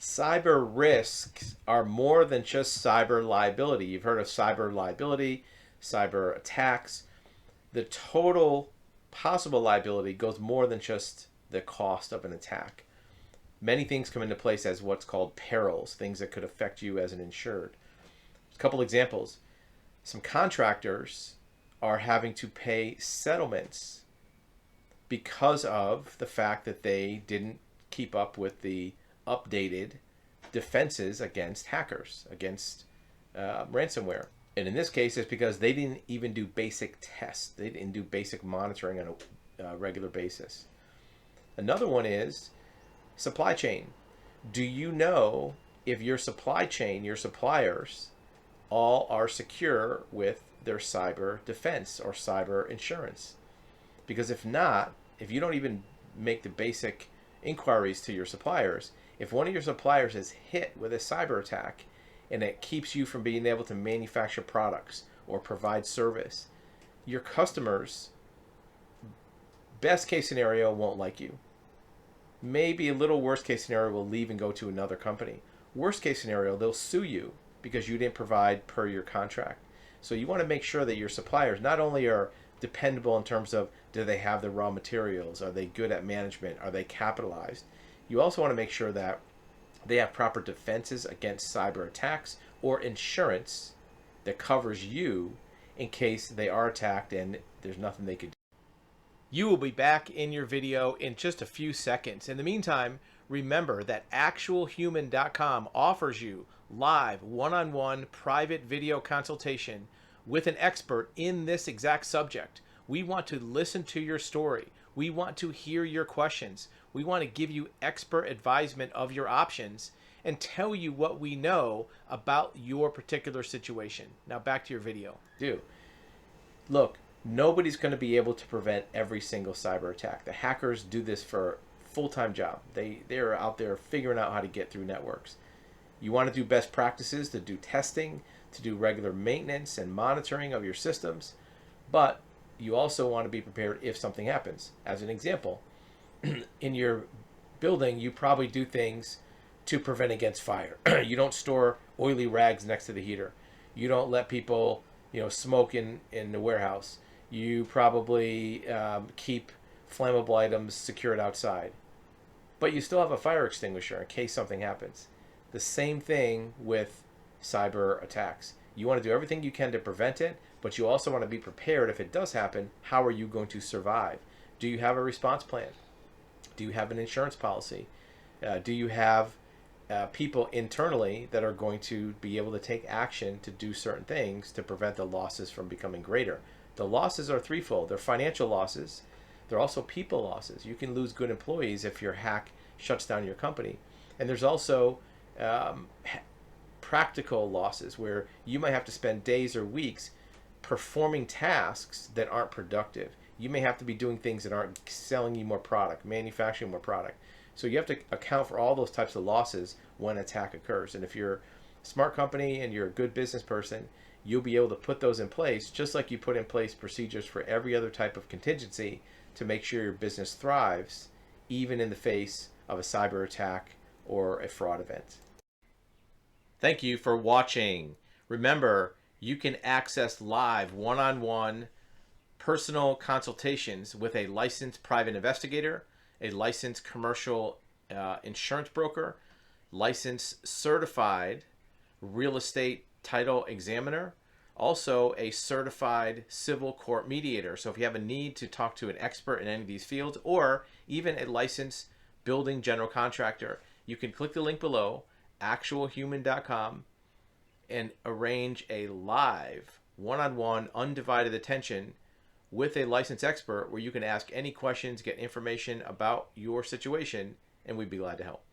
Cyber risks are more than just cyber liability. You've heard of cyber liability, cyber attacks. The total possible liability goes more than just the cost of an attack. Many things come into place as what's called perils, things that could affect you as an insured. A couple examples. Some contractors are having to pay settlements because of the fact that they didn't keep up with the updated defenses against hackers, against ransomware. And in this case, it's because they didn't even do basic tests. They didn't do basic monitoring on a regular basis. Another one is supply chain. Do you know if your supply chain, your suppliers, all are secure with their cyber defense or cyber insurance? Because if not, if you don't even make the basic inquiries to your suppliers, if one of your suppliers is hit with a cyber attack and it keeps you from being able to manufacture products or provide service, your customers, best case scenario, won't like you. Maybe a little worst case scenario, will leave and go to another company. Worst case scenario, they'll sue you because you didn't provide per your contract. So you want to make sure that your suppliers not only are dependable in terms of, do they have the raw materials, are they good at management, are they capitalized? You also want to make sure that they have proper defenses against cyber attacks or insurance that covers you in case they are attacked and there's nothing they could do. You will be back in your video in just a few seconds. In the meantime, remember that actualhuman.com offers you live one-on-one private video consultation with an expert in this exact subject. We want to listen to your story. We want to hear your questions. We want to give you expert advisement of your options and tell you what we know about your particular situation. Now back to your video. Look, nobody's going to be able to prevent every single cyber attack. The hackers do this for a full-time job. They're out there figuring out how to get through networks. You want to do best practices to do testing, to do regular maintenance and monitoring of your systems, but you also want to be prepared if something happens. As an example, in your building, you probably do things to prevent against fire. You don't store oily rags next to the heater. You don't let people, smoke in the warehouse. You probably keep flammable items secured outside. But you still have a fire extinguisher in case something happens. The same thing with cyber attacks. You want to do everything you can to prevent it, but you also want to be prepared if it does happen. How are you going to survive? Do you have a response plan? Do you have an insurance policy? Do you have people internally that are going to be able to take action to do certain things to prevent the losses from becoming greater? The losses are threefold. They're financial losses. They're also people losses. You can lose good employees if your hack shuts down your company. And there's also practical losses where you might have to spend days or weeks performing tasks that aren't productive. You may have to be doing things that aren't selling you more product, manufacturing more product. So you have to account for all those types of losses when an attack occurs. And if you're a smart company and you're a good business person, you'll be able to put those in place just like you put in place procedures for every other type of contingency to make sure your business thrives even in the face of a cyber attack or a fraud event. Thank you for watching. Remember, you can access live one-on-one personal consultations with a licensed private investigator, a licensed commercial insurance broker, licensed certified real estate title examiner, also a certified civil court mediator. So if you have a need to talk to an expert in any of these fields, or even a licensed building general contractor, you can click the link below, actualhuman.com, and arrange a live one-on-one undivided attention with a licensed expert where you can ask any questions, get information about your situation, and we'd be glad to help.